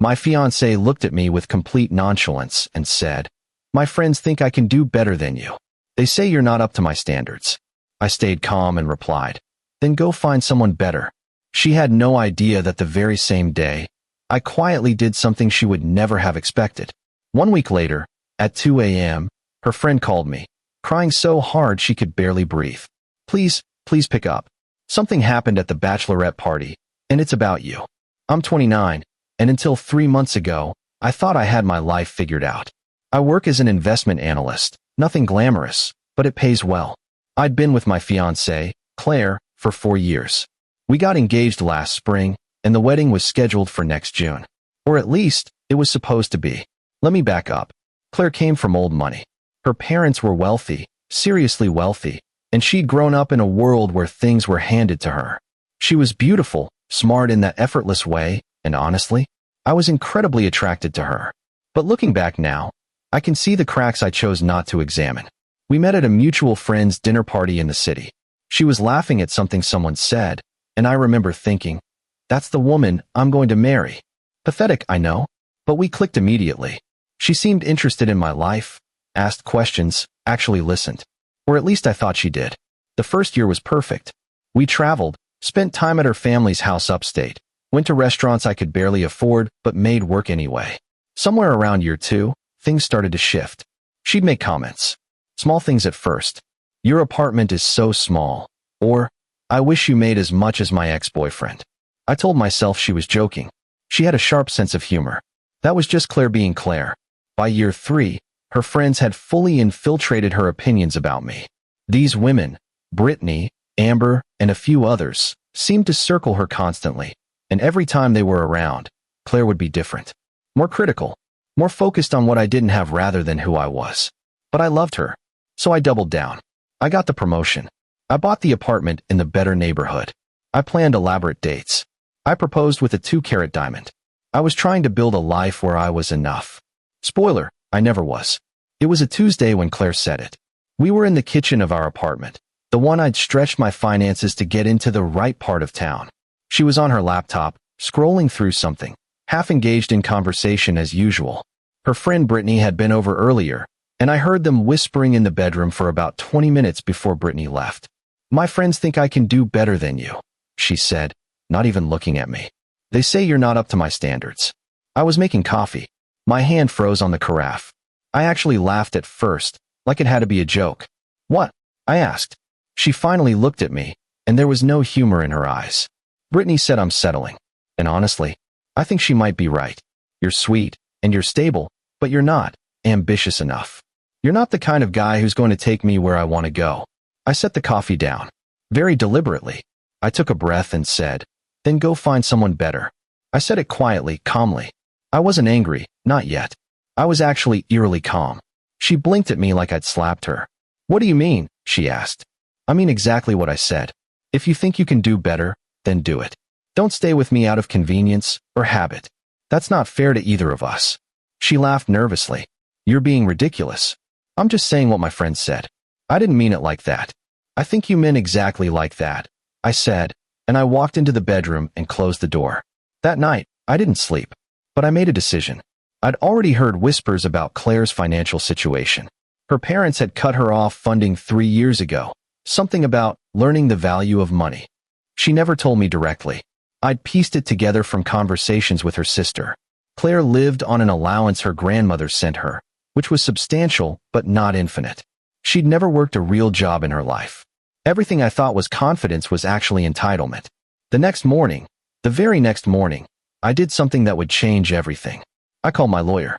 My fiancée looked at me with complete nonchalance and said, "My friends think I can do better than you. They say you're not up to my standards." I stayed calm and replied, "Then go find someone better." She had no idea that the very same day, I quietly did something she would never have expected. 1 week later, at 2 a.m., her friend called me, crying so hard she could barely breathe. Please pick up. Something happened at the bachelorette party, and it's about you." I'm 29, and until 3 months ago, I thought I had my life figured out. I work as an investment analyst, nothing glamorous, but it pays well. I'd been with my fiancée, Claire, for 4 years. We got engaged last spring, and the wedding was scheduled for next June. Or at least, it was supposed to be. Let me back up. Claire came from old money. Her parents were wealthy, seriously wealthy, and she'd grown up in a world where things were handed to her. She was beautiful, smart in that effortless way, and honestly, I was incredibly attracted to her. But looking back now, I can see the cracks I chose not to examine. We met at a mutual friend's dinner party in the city. She was laughing at something someone said, and I remember thinking, that's the woman I'm going to marry. Pathetic, I know, but we clicked immediately. She seemed interested in my life, asked questions, actually listened. Or at least I thought she did. The first year was perfect. We traveled, spent time at her family's house upstate, went to restaurants I could barely afford but made work anyway. Somewhere around year 2, things started to shift. She'd make comments. Small things at first. "Your apartment is so small." Or, "I wish you made as much as my ex-boyfriend." I told myself she was joking. She had a sharp sense of humor. That was just Claire being Claire. By year 3, her friends had fully infiltrated her opinions about me. These women, Brittany, Amber, and a few others, seemed to circle her constantly, and every time they were around, Claire would be different. More critical, more focused on what I didn't have rather than who I was. But I loved her, so I doubled down. I got the promotion. I bought the apartment in the better neighborhood. I planned elaborate dates. I proposed with a 2-carat diamond. I was trying to build a life where I was enough. Spoiler, I never was. It was a Tuesday when Claire said it. We were in the kitchen of our apartment, the one I'd stretched my finances to get into the right part of town. She was on her laptop, scrolling through something, half engaged in conversation as usual. Her friend Brittany had been over earlier, and I heard them whispering in the bedroom for about 20 minutes before Brittany left. "My friends think I can do better than you," she said, not even looking at me. "They say you're not up to my standards." I was making coffee. My hand froze on the carafe. I actually laughed at first, like it had to be a joke. "What?" I asked. She finally looked at me, and there was no humor in her eyes. Brittany said I'm settling. And honestly, I think she might be right. "You're sweet, and you're stable, but you're not ambitious enough. You're not the kind of guy who's going to take me where I want to go." I set the coffee down. Very deliberately. I took a breath and said, "Then go find someone better." I said it quietly, calmly. I wasn't angry, not yet. I was actually eerily calm. She blinked at me like I'd slapped her. "What do you mean?" she asked. "I mean exactly what I said. If you think you can do better, then do it. Don't stay with me out of convenience or habit. That's not fair to either of us." She laughed nervously. "You're being ridiculous. I'm just saying what my friend said. I didn't mean it like that." "I think you meant exactly like that," I said, and I walked into the bedroom and closed the door. That night, I didn't sleep, but I made a decision. I'd already heard whispers about Claire's financial situation. Her parents had cut her off funding 3 years ago, something about learning the value of money. She never told me directly. I'd pieced it together from conversations with her sister. Claire lived on an allowance her grandmother sent her, which was substantial but not infinite. She'd never worked a real job in her life. Everything I thought was confidence was actually entitlement. The next morning, the very next morning, I did something that would change everything. I called my lawyer.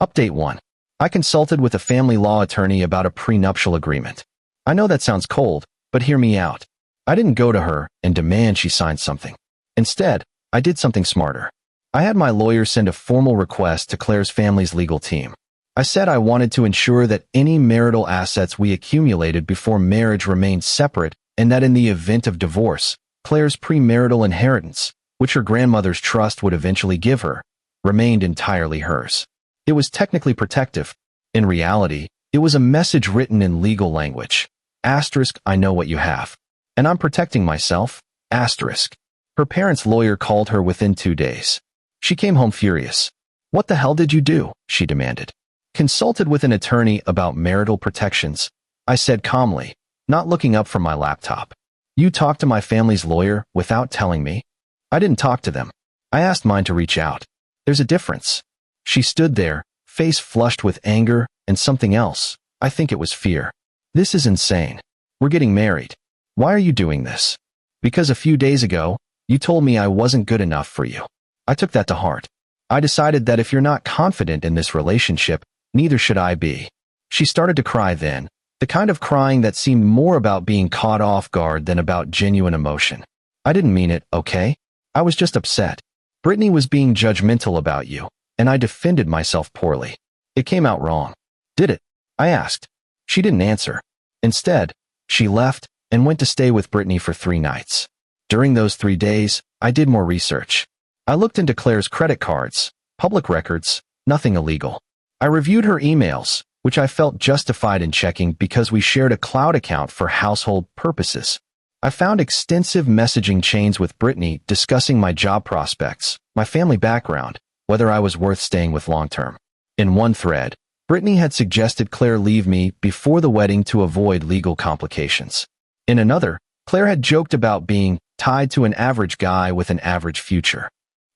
Update 1. I consulted with a family law attorney about a prenuptial agreement. I know that sounds cold, but hear me out. I didn't go to her and demand she sign something. Instead, I did something smarter. I had my lawyer send a formal request to Claire's family's legal team. I said I wanted to ensure that any marital assets we accumulated before marriage remained separate, and that in the event of divorce, Claire's premarital inheritance, which her grandmother's trust would eventually give her, remained entirely hers. It was technically protective. In reality, it was a message written in legal language. Asterisk, I know what you have. And I'm protecting myself. Asterisk. Her parents' lawyer called her within 2 days. She came home furious. What the hell did you do? She demanded. Consulted with an attorney about marital protections, I said calmly, not looking up from my laptop. You talked to my family's lawyer without telling me? I didn't talk to them. I asked mine to reach out. There's a difference. She stood there, face flushed with anger and something else. I think it was fear. This is insane. We're getting married. Why are you doing this? Because a few days ago, you told me I wasn't good enough for you. I took that to heart. I decided that if you're not confident in this relationship, neither should I be. She started to cry then, the kind of crying that seemed more about being caught off guard than about genuine emotion. I didn't mean it, okay? I was just upset. Brittany was being judgmental about you, and I defended myself poorly. It came out wrong. Did it? I asked. She didn't answer. Instead, she left and went to stay with Brittany for 3 nights. During those 3 days, I did more research. I looked into Claire's credit cards, public records, nothing illegal. I reviewed her emails, which I felt justified in checking because we shared a cloud account for household purposes. I found extensive messaging chains with Brittany discussing my job prospects, my family background, whether I was worth staying with long-term. In one thread, Brittany had suggested Claire leave me before the wedding to avoid legal complications. In another, Claire had joked about being tied to an average guy with an average future.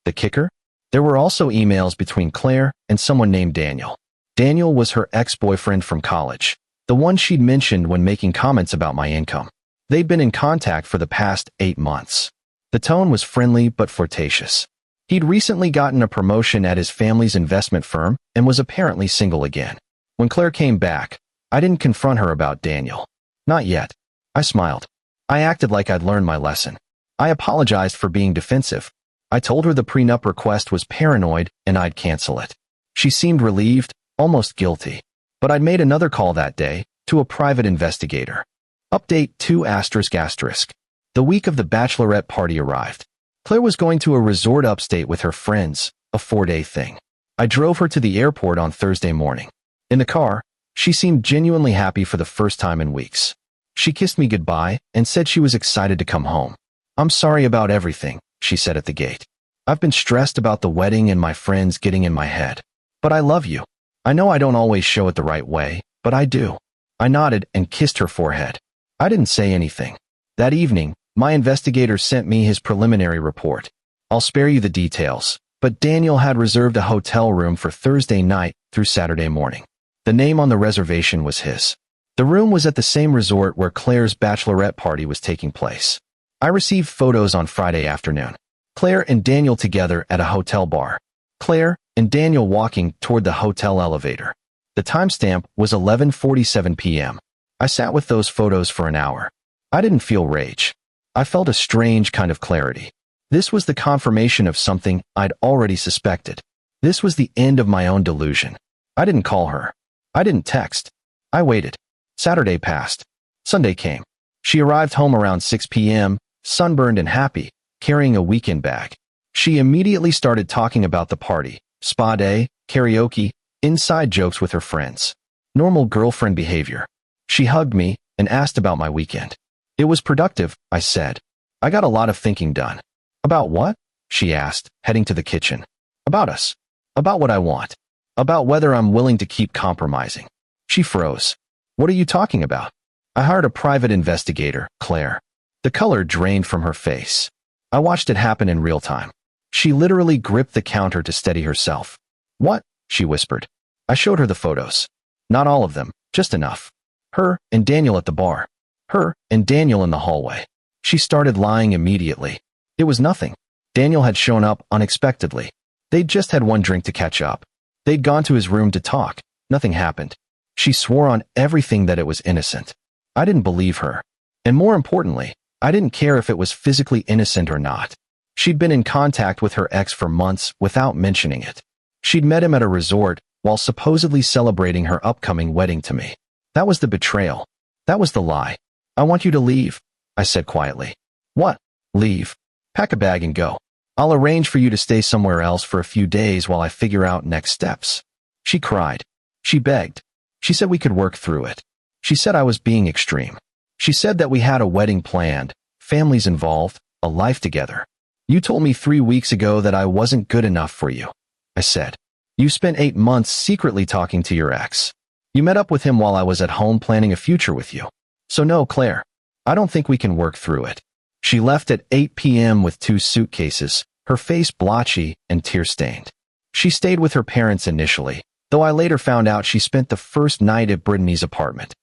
The kicker? There were also emails between Claire and someone named Daniel. Daniel was her ex-boyfriend from college, the one she'd mentioned when making comments about my income. They'd been in contact for the past 8 months. The tone was friendly but flirtatious. He'd recently gotten a promotion at his family's investment firm and was apparently single again. When Claire came back, I didn't confront her about Daniel. Not yet. I smiled. I acted like I'd learned my lesson. I apologized for being defensive. I told her the prenup request was paranoid and I'd cancel it. She seemed relieved, almost guilty. But I'd made another call that day, to a private investigator. Update 2 ***. The week of the bachelorette party arrived. Claire was going to a resort upstate with her friends, a 4-day thing. I drove her to the airport on Thursday morning. In the car, she seemed genuinely happy for the first time in weeks. She kissed me goodbye and said she was excited to come home. I'm sorry about everything, she said at the gate. I've been stressed about the wedding and my friends getting in my head. But I love you. I know I don't always show it the right way, but I do. I nodded and kissed her forehead. I didn't say anything. That evening, my investigator sent me his preliminary report. I'll spare you the details, but Daniel had reserved a hotel room for Thursday night through Saturday morning. The name on the reservation was his. The room was at the same resort where Claire's bachelorette party was taking place. I received photos on Friday afternoon. Claire and Daniel together at a hotel bar. Claire and Daniel walking toward the hotel elevator. The timestamp was 11:47 p.m. I sat with those photos for an hour. I didn't feel rage. I felt a strange kind of clarity. This was the confirmation of something I'd already suspected. This was the end of my own delusion. I didn't call her. I didn't text. I waited. Saturday passed. Sunday came. She arrived home around 6 p.m., sunburned and happy, carrying a weekend bag. She immediately started talking about the party, spa day, karaoke, inside jokes with her friends. Normal girlfriend behavior. She hugged me and asked about my weekend. It was productive, I said. I got a lot of thinking done. About what? She asked, heading to the kitchen. About us. About what I want. About whether I'm willing to keep compromising. She froze. What are you talking about? I hired a private investigator, Claire. The color drained from her face. I watched it happen in real time. She literally gripped the counter to steady herself. What? She whispered. I showed her the photos. Not all of them, just enough. Her and Daniel at the bar. Her and Daniel in the hallway. She started lying immediately. It was nothing. Daniel had shown up unexpectedly. They'd just had one drink to catch up. They'd gone to his room to talk. Nothing happened. She swore on everything that it was innocent. I didn't believe her. And more importantly, I didn't care if it was physically innocent or not. She'd been in contact with her ex for months without mentioning it. She'd met him at a resort while supposedly celebrating her upcoming wedding to me. That was the betrayal. That was the lie. I want you to leave, I said quietly. What? Leave. Pack a bag and go. I'll arrange for you to stay somewhere else for a few days while I figure out next steps. She cried. She begged. She said we could work through it. She said I was being extreme. She said that we had a wedding planned, families involved, a life together. You told me 3 weeks ago that I wasn't good enough for you, I said. You spent 8 months secretly talking to your ex. You met up with him while I was at home planning a future with you. So no, Claire, I don't think we can work through it. She left at 8 p.m. with 2 suitcases, her face blotchy and tear-stained. She stayed with her parents initially, though I later found out she spent the first night at Brittany's apartment.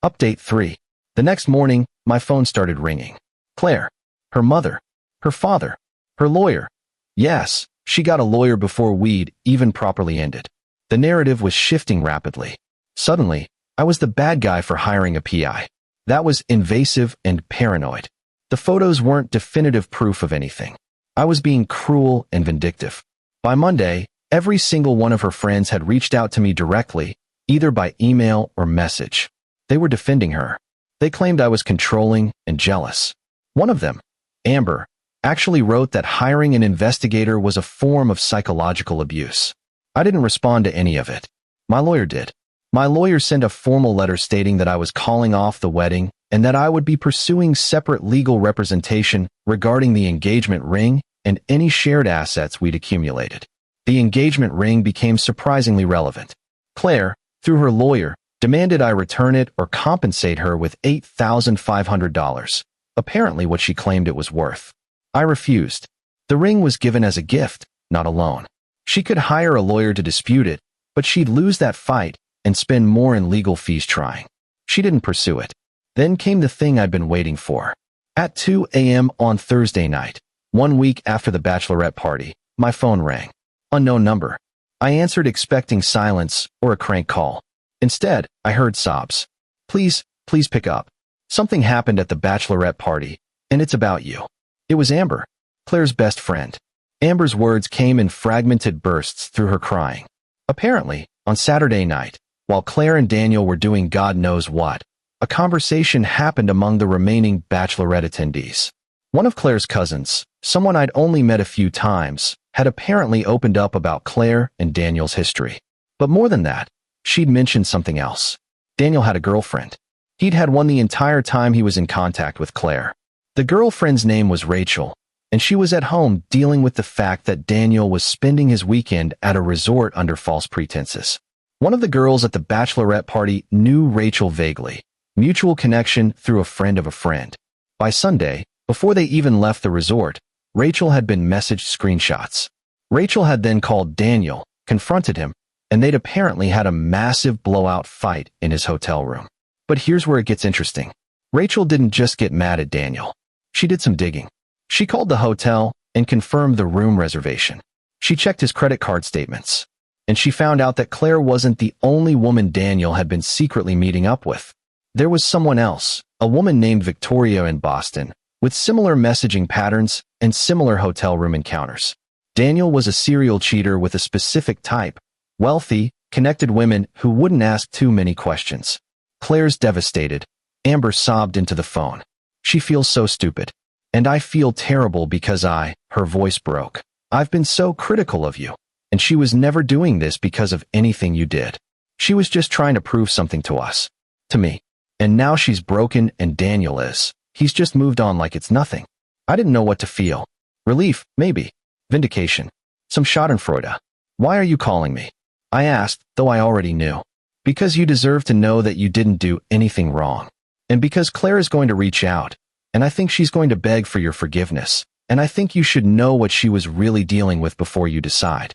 Update 3. The next morning, my phone started ringing. Claire, her mother, her father, her lawyer. Yes, she got a lawyer before we'd even properly ended. The narrative was shifting rapidly. Suddenly, I was the bad guy for hiring a PI. That was invasive and paranoid. The photos weren't definitive proof of anything. I was being cruel and vindictive. By Monday, every single one of her friends had reached out to me directly, either by email or message. They were defending her. They claimed I was controlling and jealous. One of them, Amber, actually wrote that hiring an investigator was a form of psychological abuse. I didn't respond to any of it. My lawyer did. My lawyer sent a formal letter stating that I was calling off the wedding and that I would be pursuing separate legal representation regarding the engagement ring and any shared assets we'd accumulated. The engagement ring became surprisingly relevant. Claire, through her lawyer, demanded I return it or compensate her with $8,500, apparently what she claimed it was worth. I refused. The ring was given as a gift, not a loan. She could hire a lawyer to dispute it, but she'd lose that fight and spend more in legal fees trying. She didn't pursue it. Then came the thing I'd been waiting for. At 2 a.m. on Thursday night, 1 week after the bachelorette party, my phone rang. Unknown number. I answered expecting silence or a crank call. Instead, I heard sobs. Please pick up. Something happened at the bachelorette party, and it's about you. It was Amber, Claire's best friend. Amber's words came in fragmented bursts through her crying. Apparently, on Saturday night, while Claire and Daniel were doing God knows what, a conversation happened among the remaining bachelorette attendees. One of Claire's cousins, someone I'd only met a few times, had apparently opened up about Claire and Daniel's history. But more than that, she'd mentioned something else. Daniel had a girlfriend. He'd had one the entire time he was in contact with Claire. The girlfriend's name was Rachel, and she was at home dealing with the fact that Daniel was spending his weekend at a resort under false pretenses. One of the girls at the bachelorette party knew Rachel vaguely, mutual connection through a friend of a friend. By Sunday, before they even left the resort, Rachel had been messaged screenshots. Rachel had then called Daniel, confronted him, and they'd apparently had a massive blowout fight in his hotel room. But here's where it gets interesting. Rachel didn't just get mad at Daniel. She did some digging. She called the hotel and confirmed the room reservation. She checked his credit card statements, and she found out that Claire wasn't the only woman Daniel had been secretly meeting up with. There was someone else, a woman named Victoria in Boston, with similar messaging patterns and similar hotel room encounters. Daniel was a serial cheater with a specific type, wealthy, connected women who wouldn't ask too many questions. Claire's devastated. Amber sobbed into the phone. She feels so stupid. And I feel terrible because her voice broke. I've been so critical of you. And she was never doing this because of anything you did. She was just trying to prove something to us. To me. And now she's broken and Daniel is. He's just moved on like it's nothing. I didn't know what to feel. Relief, maybe. Vindication. Some schadenfreude. Why are you calling me? I asked, though I already knew. Because you deserve to know that you didn't do anything wrong. And because Claire is going to reach out, and I think she's going to beg for your forgiveness, and I think you should know what she was really dealing with before you decide.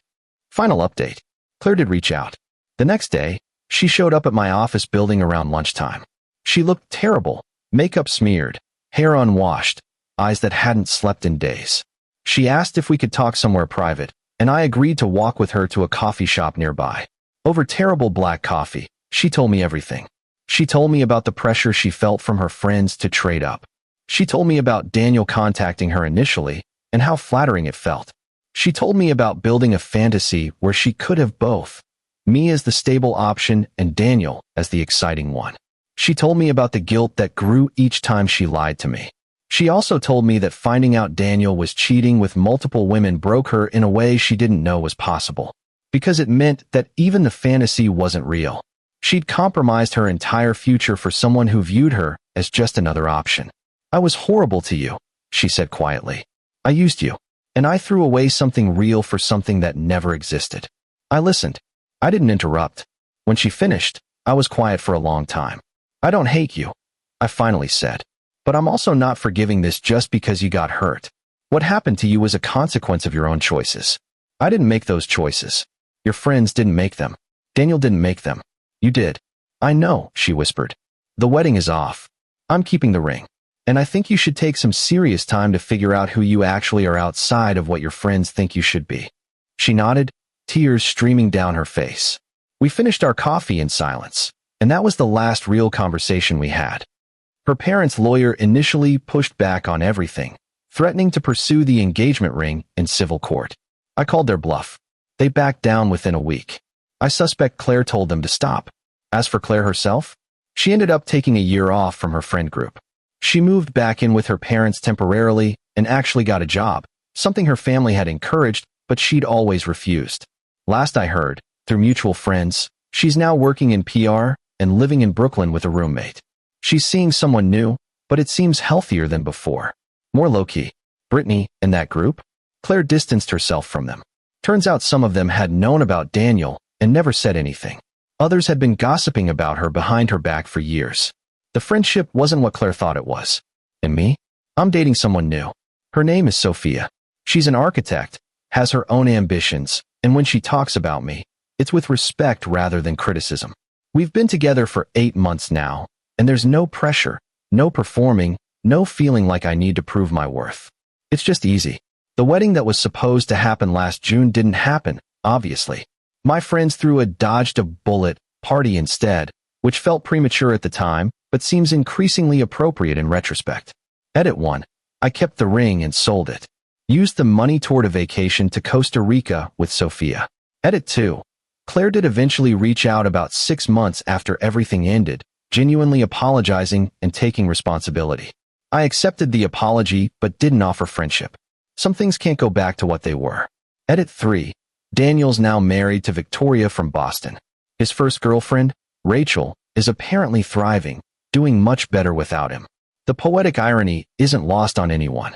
Final update. Claire did reach out. The next day, she showed up at my office building around lunchtime. She looked terrible, makeup smeared, hair unwashed, eyes that hadn't slept in days. She asked if we could talk somewhere private, and I agreed to walk with her to a coffee shop nearby. Over terrible black coffee, she told me everything. She told me about the pressure she felt from her friends to trade up. She told me about Daniel contacting her initially and how flattering it felt. She told me about building a fantasy where she could have both, me as the stable option and Daniel as the exciting one. She told me about the guilt that grew each time she lied to me. She also told me that finding out Daniel was cheating with multiple women broke her in a way she didn't know was possible, because it meant that even the fantasy wasn't real. She'd compromised her entire future for someone who viewed her as just another option. I was horrible to you, she said quietly. I used you. and I threw away something real for something that never existed. I listened. I didn't interrupt. When she finished, I was quiet for a long time. I don't hate you, I finally said. But I'm also not forgiving this just because you got hurt. What happened to you was a consequence of your own choices. I didn't make those choices. Your friends didn't make them. Daniel didn't make them. You did. I know, she whispered. The wedding is off. I'm keeping the ring. And I think you should take some serious time to figure out who you actually are outside of what your friends think you should be. She nodded, tears streaming down her face. We finished our coffee in silence, and that was the last real conversation we had. Her parents' lawyer initially pushed back on everything, threatening to pursue the engagement ring in civil court. I called their bluff. They backed down within a week. I suspect Claire told them to stop. As for Claire herself, she ended up taking a year off from her friend group. She moved back in with her parents temporarily and actually got a job, something her family had encouraged, but she'd always refused. Last I heard, through mutual friends, she's now working in PR and living in Brooklyn with a roommate. She's seeing someone new, but it seems healthier than before. More low-key. Brittany and that group? Claire distanced herself from them. Turns out some of them had known about Daniel and never said anything. Others had been gossiping about her behind her back for years. The friendship wasn't what Claire thought it was. And me? I'm dating someone new. Her name is Sophia. She's an architect, has her own ambitions, and when she talks about me, it's with respect rather than criticism. We've been together for 8 months now, and there's no pressure, no performing, no feeling like I need to prove my worth. It's just easy. The wedding that was supposed to happen last June didn't happen, obviously. My friends threw a dodged-a-bullet party instead, which felt premature at the time, but seems increasingly appropriate in retrospect. Edit 1. I kept the ring and sold it. Used the money toward a vacation to Costa Rica with Sophia. Edit 2. Claire did eventually reach out about 6 months after everything ended, genuinely apologizing and taking responsibility. I accepted the apology but didn't offer friendship. Some things can't go back to what they were. Edit 3. Daniel's now married to Victoria from Boston. His first girlfriend, Rachel, is apparently thriving, doing much better without him. The poetic irony isn't lost on anyone.